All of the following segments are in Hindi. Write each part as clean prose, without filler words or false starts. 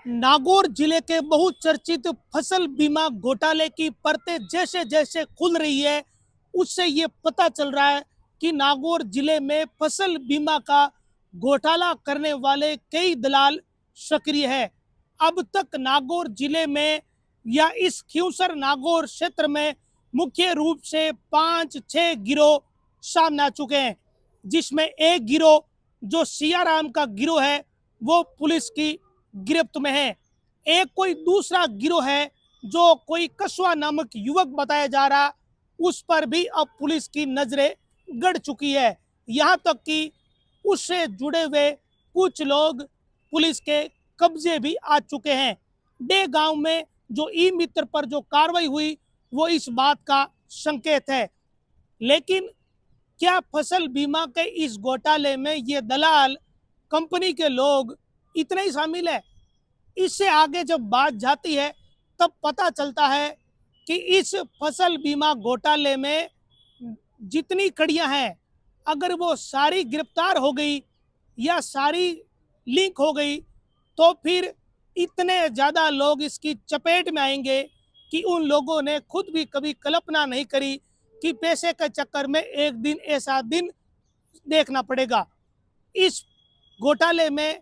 नागौर जिले के बहुचर्चित फसल बीमा घोटाले की परतें जैसे जैसे खुल रही है, उससे ये पता चल रहा है कि नागौर जिले में फसल बीमा का घोटाला करने वाले कई दलाल सक्रिय है। अब तक नागौर जिले में या इस खिंवसर नागौर क्षेत्र में मुख्य रूप से 5-6 गिरोह सामने आ चुके हैं, जिसमें एक गिरोह जो सियाराम का गिरोह है वो पुलिस की गिरफ्त में है। एक कोई दूसरा गिरोह है जो कोई कस्वा नामक युवक बताया जा रहा, उस पर भी अब पुलिस की नजरें गड़ चुकी है। यहाँ तक कि उससे जुड़े हुए कुछ लोग पुलिस के कब्जे भी आ चुके हैं। डे गांव में जो ई मित्र पर जो कार्रवाई हुई वो इस बात का संकेत है। लेकिन क्या फसल बीमा के इस घोटाले में ये दलाल कंपनी के लोग इतने ही शामिल है? इससे आगे जब बात जाती है तब पता चलता है कि इस फसल बीमा घोटाले में जितनी कड़ियां हैं, अगर वो सारी गिरफ्तार हो गई या सारी लिंक हो गई तो फिर इतने ज़्यादा लोग इसकी चपेट में आएंगे कि उन लोगों ने खुद भी कभी कल्पना नहीं करी कि पैसे के चक्कर में एक दिन ऐसा दिन देखना पड़ेगा। इस घोटाले में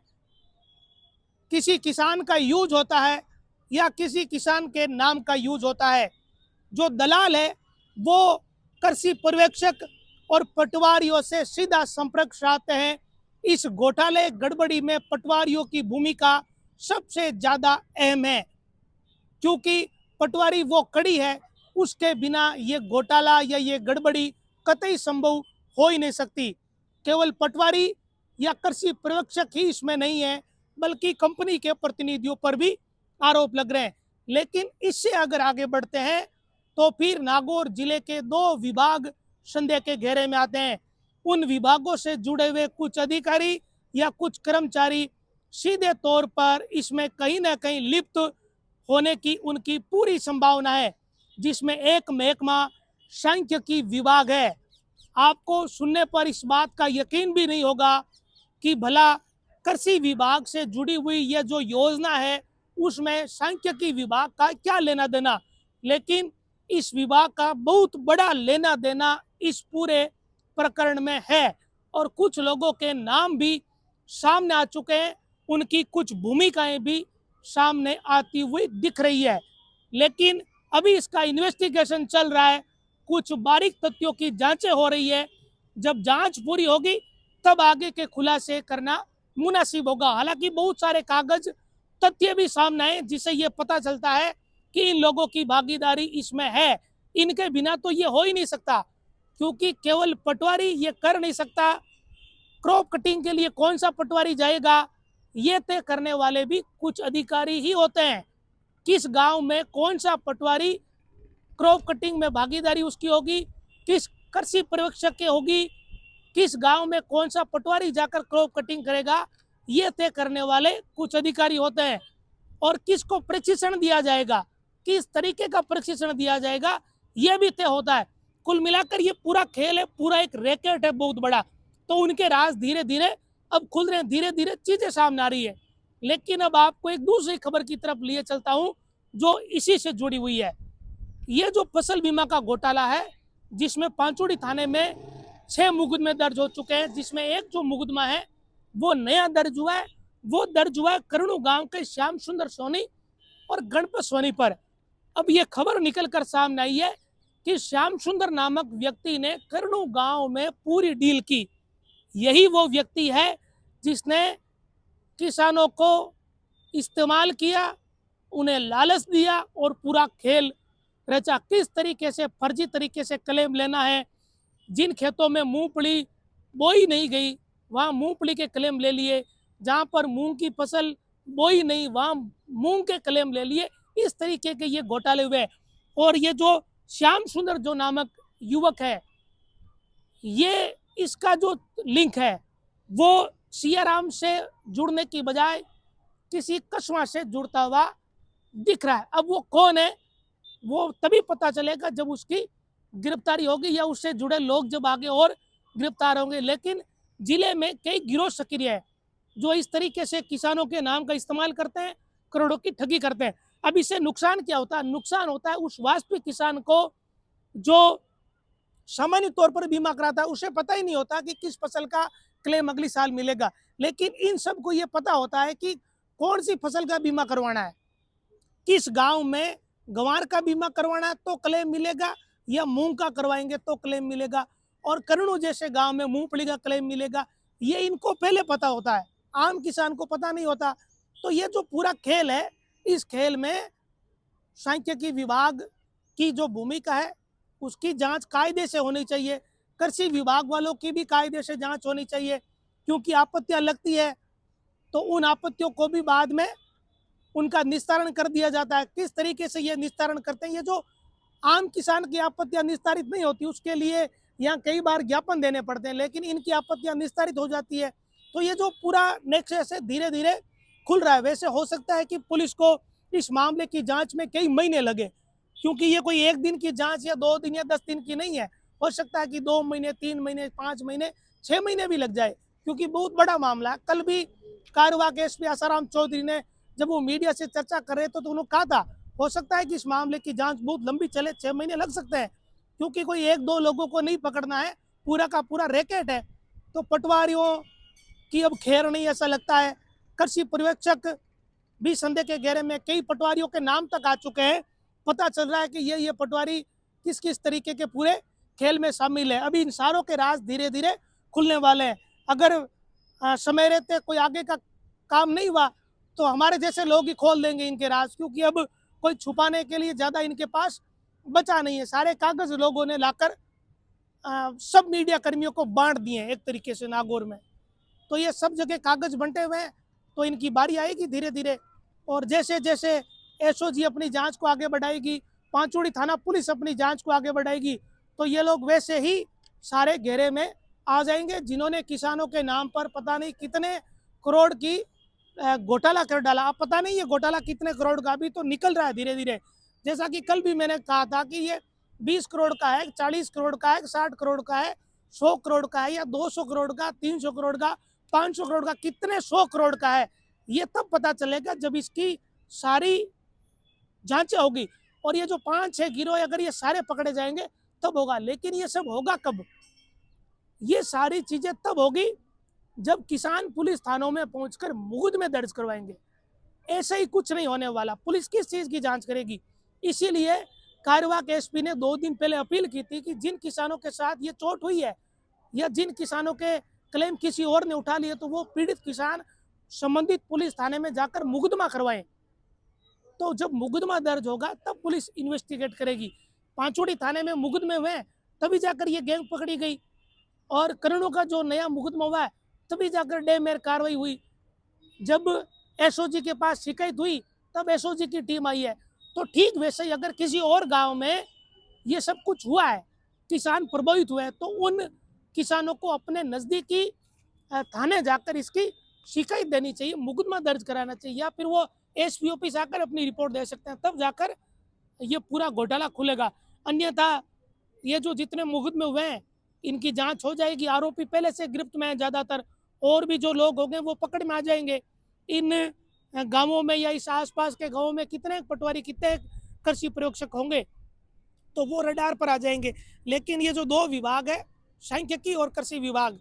किसी किसान का यूज होता है या किसी किसान के नाम का यूज होता है। जो दलाल है वो कृषि पर्यवेक्षक और पटवारियों से सीधा संपर्क साधते हैं। इस घोटाले गड़बड़ी में पटवारियों की भूमिका सबसे ज्यादा अहम है, क्योंकि पटवारी वो कड़ी है, उसके बिना ये घोटाला या ये गड़बड़ी कतई संभव हो ही नहीं सकती। केवल पटवारी या कृषि पर्यवेक्षक ही इसमें नहीं है, बल्कि कंपनी के प्रतिनिधियों पर भी आरोप लग रहे हैं। लेकिन इससे अगर आगे बढ़ते हैं तो फिर नागौर जिले के 2 विभाग संदेह के घेरे में आते हैं। उन विभागों से जुड़े हुए कुछ अधिकारी या कुछ कर्मचारी सीधे तौर पर इसमें कहीं ना कहीं लिप्त होने की उनकी पूरी संभावना है, जिसमें एक महकमा सांख्यिकी विभाग है। आपको सुनने पर इस बात का यकीन भी नहीं होगा कि भला कृषि विभाग से जुड़ी हुई यह जो योजना है उसमें सांख्यिकी विभाग का क्या लेना देना, लेकिन इस विभाग का बहुत बड़ा लेना देना इस पूरे प्रकरण में है। और कुछ लोगों के नाम भी सामने आ चुके हैं, उनकी कुछ भूमिकाएं भी सामने आती हुई दिख रही है। लेकिन अभी इसका इन्वेस्टिगेशन चल रहा है, कुछ बारीक तथ्यों की जांचें हो रही है। जब जांच पूरी होगी तब आगे के खुलासे करना मुनासिब होगा। हालांकि बहुत सारे कागज तथ्य भी सामने आए जिससे ये पता चलता है कि इन लोगों की भागीदारी इसमें है। इनके बिना तो ये हो ही नहीं सकता, क्योंकि केवल पटवारी ये कर नहीं सकता। क्रॉप कटिंग के लिए कौन सा पटवारी जाएगा ये तय करने वाले भी कुछ अधिकारी ही होते हैं। किस गांव में कौन सा पटवारी क्रॉप कटिंग में भागीदारी उसकी होगी, किस कृषि पर्यवेक्षक की होगी, किस गांव में कौन सा पटवारी जाकर क्रॉप कटिंग करेगा, ये तय करने वाले कुछ अधिकारी होते हैं। और किसको प्रशिक्षण दिया जाएगा, किस तरीके का प्रशिक्षण दिया जाएगा, ये भी तय होता है। कुल मिलाकर ये पूरा खेल है, पूरा एक रैकेट है बहुत बड़ा। तो उनके राज धीरे धीरे अब खुल रहे हैं, धीरे धीरे चीजें सामने आ रही है। लेकिन अब आपको एक दूसरी खबर की तरफ लिए चलता हूं जो इसी से जुड़ी हुई है। ये जो फसल बीमा का घोटाला है, जिसमें पांचोड़ी थाने में 6 मुकदमे दर्ज हो चुके हैं, जिसमें एक जो मुकदमा है वो नया दर्ज हुआ है। वो दर्ज हुआ है करनू गांव के श्याम सुंदर सोनी और गणपत सोनी पर। अब ये खबर निकल कर सामने आई है कि श्याम सुंदर नामक व्यक्ति ने करनू गांव में पूरी डील की। यही वो व्यक्ति है जिसने किसानों को इस्तेमाल किया, उन्हें लालच दिया और पूरा खेल रचा। किस तरीके से फर्जी तरीके से क्लेम लेना है, जिन खेतों में मूंगफली बोई नहीं गई वहां मूंगफली के क्लेम ले लिए, जहां पर मूंग की फसल बोई नहीं वहां मूंग के क्लेम ले लिए। इस तरीके के ये घोटाले हुए। और ये जो श्याम सुंदर जो नामक युवक है, ये इसका जो लिंक है वो सियाराम से जुड़ने की बजाय किसी कस्बा से जुड़ता हुआ दिख रहा है। अब वो कौन है वो तभी पता चलेगा जब उसकी गिरफ्तारी होगी या उससे जुड़े लोग जब आगे और गिरफ्तार होंगे। लेकिन जिले में कई गिरोह सक्रिय है जो इस तरीके से किसानों के नाम का इस्तेमाल करते हैं करोड़ों की ठगी करते हैं। अब इससे नुकसान क्या होता है? नुकसान होता है उस वास्तविक किसान को जो सामान्य तौर पर बीमा कराता है, उसे पता ही नहीं होता कि किस फसल का क्लेम अगली साल मिलेगा। लेकिन इन सबको ये पता होता है कि कौन सी फसल का बीमा करवाना है, किस गांव में गंवार का बीमा करवाना है तो क्लेम मिलेगा, या मूंग का करवाएंगे तो क्लेम मिलेगा, और करणू जैसे गांव में मूंगफली का क्लेम मिलेगा। ये इनको पहले पता होता है, आम किसान को पता नहीं होता। तो ये जो पूरा खेल है, इस खेल में सांख्यिकी विभाग की जो भूमिका है उसकी जांच कायदे से होनी चाहिए। कृषि विभाग वालों की भी कायदे से जांच होनी चाहिए, क्योंकि आपत्तियां लगती है तो उन आपत्तियों को भी बाद में उनका निस्तारण कर दिया जाता है। किस तरीके से ये निस्तारण करते हैं, ये जो आम किसान की आपत्तियां निस्तारित नहीं होती उसके लिए यहाँ कई बार ज्ञापन देने पड़ते हैं, लेकिन इनकी आपत्तियां निस्तारित हो जाती है। तो ये जो पूरा नेक्सस है धीरे धीरे खुल रहा है। वैसे हो सकता है कि पुलिस को इस मामले की जांच में कई महीने लगे, क्योंकि ये कोई एक दिन की जांच या 2 दिन या 10 दिन की नहीं है। हो सकता है कि 2 महीने, 3 महीने, 5 महीने, 6 महीने भी लग जाए, क्योंकि बहुत बड़ा मामला है। कल भी कारवा के एसपी आसाराम चौधरी ने जब वो मीडिया से चर्चा कर रहे थे तो उन्होंने कहा था हो सकता है कि इस मामले की जांच बहुत लंबी चले, 6 महीने लग सकते हैं, क्योंकि कोई 1-2 लोगों को नहीं पकड़ना है, पूरा का पूरा रैकेट है। तो पटवारियों की अब खैर नहीं, ऐसा लगता है। कृषि पर्यवेक्षक भी संदेह के घेरे में, कई पटवारियों के नाम तक आ चुके हैं। पता चल रहा है कि ये पटवारी किस किस तरीके के पूरे खेल में शामिल है। अभी इन सारों के राज धीरे धीरे खुलने वाले हैं। अगर समय रहते कोई आगे का काम नहीं हुआ तो हमारे जैसे लोग ही खोल देंगे इनके राज, क्योंकि अब कोई छुपाने के लिए ज़्यादा इनके पास बचा नहीं है। सारे कागज लोगों ने लाकर सब मीडिया कर्मियों को बांट दिए हैं एक तरीके से नागौर में। तो ये सब जगह कागज बंटे हुए हैं, तो इनकी बारी आएगी धीरे धीरे। और जैसे जैसे एसओजी अपनी जांच को आगे बढ़ाएगी, पांचोड़ी थाना पुलिस अपनी जांच को आगे बढ़ाएगी, तो ये लोग वैसे ही सारे घेरे में आ जाएंगे, जिन्होंने किसानों के नाम पर पता नहीं कितने करोड़ की घोटाला कर डाला। अब पता नहीं ये घोटाला कितने करोड़ का अभी तो निकल रहा है धीरे धीरे। जैसा कि कल भी मैंने कहा था कि ये 20 करोड़ का है, 40 करोड़ का है, 60 करोड़ का है, 100 करोड़ का है, या 200 करोड़ का, 300 करोड़ का, 500 करोड़ का, कितने 100 करोड़ का है, ये तब पता चलेगा जब इसकी सारी जांचें होगी। और ये जो 5-6 गिरोह अगर ये सारे पकड़े जाएंगे तब होगा। लेकिन ये सब होगा कब? ये सारी चीजें तब होगी जब किसान पुलिस थानों में पहुंचकर मुकदमे दर्ज करवाएंगे। ऐसे ही कुछ नहीं होने वाला। पुलिस किस चीज की जांच करेगी? इसीलिए कारवा के एसपी ने 2 दिन पहले अपील की थी कि जिन किसानों के साथ ये चोट हुई है या जिन किसानों के क्लेम किसी और ने उठा लिए, तो वो पीड़ित किसान संबंधित पुलिस थाने में जाकर मुकदमा करवाएं। तो जब मुकदमा दर्ज होगा तब पुलिस इन्वेस्टिगेट करेगी। पांचोड़ी थाने में मुकदमे हुए तभी जाकर ये गैंग पकड़ी गई, और करणों का जो नया मुकदमा हुआ है तभी जाकर डेमेर कार्रवाई हुई। जब एसओजी के पास शिकायत हुई तब एसओजी की टीम आई है। तो ठीक वैसे ही अगर किसी और गांव में ये सब कुछ हुआ है, किसान प्रभावित हुए हैं, तो उन किसानों को अपने नज़दीकी थाने जाकर इसकी शिकायत देनी चाहिए, मुकदमा दर्ज कराना चाहिए, या फिर वो एसपी ऑफिस आकर अपनी रिपोर्ट दे सकते हैं, तब जाकर ये पूरा घोटाला खुलेगा। अन्यथा ये जो जितने मुकदमे हुए हैं इनकी जांच हो जाएगी, आरोपी पहले से गिरफ्त में है ज़्यादातर, और भी जो लोग होंगे वो पकड़ में आ जाएंगे। इन गांवों में या इस आसपास के गांवों में कितने पटवारी, कितने कृषि प्रयोगशक होंगे, तो वो रडार पर आ जाएंगे। लेकिन ये जो 2 विभाग है, सांख्यिकी और कृषि विभाग,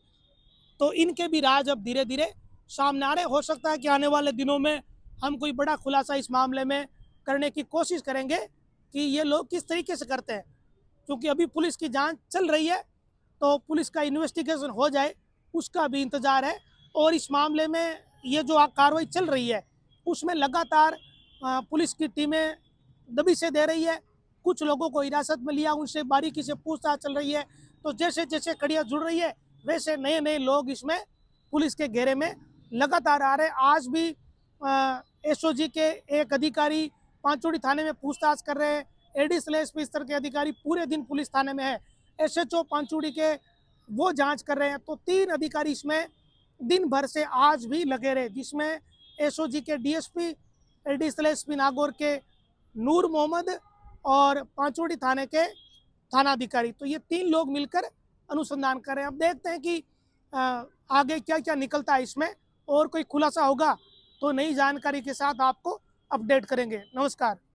तो इनके भी राज अब धीरे धीरे सामने आ रहे। हो सकता है कि आने वाले दिनों में हम कोई बड़ा खुलासा इस मामले में करने की कोशिश करेंगे कि ये लोग किस तरीके से करते हैं, क्योंकि अभी पुलिस की जांच चल रही है, तो पुलिस का इन्वेस्टिगेशन हो जाए उसका भी इंतजार है। और इस मामले में ये जो कार्रवाई चल रही है उसमें लगातार पुलिस की टीमें दबी से दे रही है। कुछ लोगों को हिरासत में लिया, उनसे बारीकी से पूछताछ चल रही है। तो जैसे जैसे कड़ियाँ जुड़ रही है वैसे नए नए लोग इसमें पुलिस के घेरे में लगातार आ रहे हैं। आज भी एसओजी के एक अधिकारी पांचोड़ी थाने में पूछताछ कर रहे हैं। एडिशनल एसपी स्तर के अधिकारी पूरे दिन पुलिस थाने में है। एसएचओ पांचोड़ी के वो जांच कर रहे हैं। तो 3 अधिकारी इसमें दिन भर से आज भी लगे रहे, जिसमें एसओजी के डीएसपी, एडिशनल एसपी नागौर के नूर मोहम्मद और पांचोड़ी थाने के थानाधिकारी। तो ये 3 लोग मिलकर अनुसंधान कर रहे हैं। अब देखते हैं कि आगे क्या क्या निकलता है इसमें, और कोई खुलासा होगा तो नई जानकारी के साथ आपको अपडेट करेंगे। नमस्कार।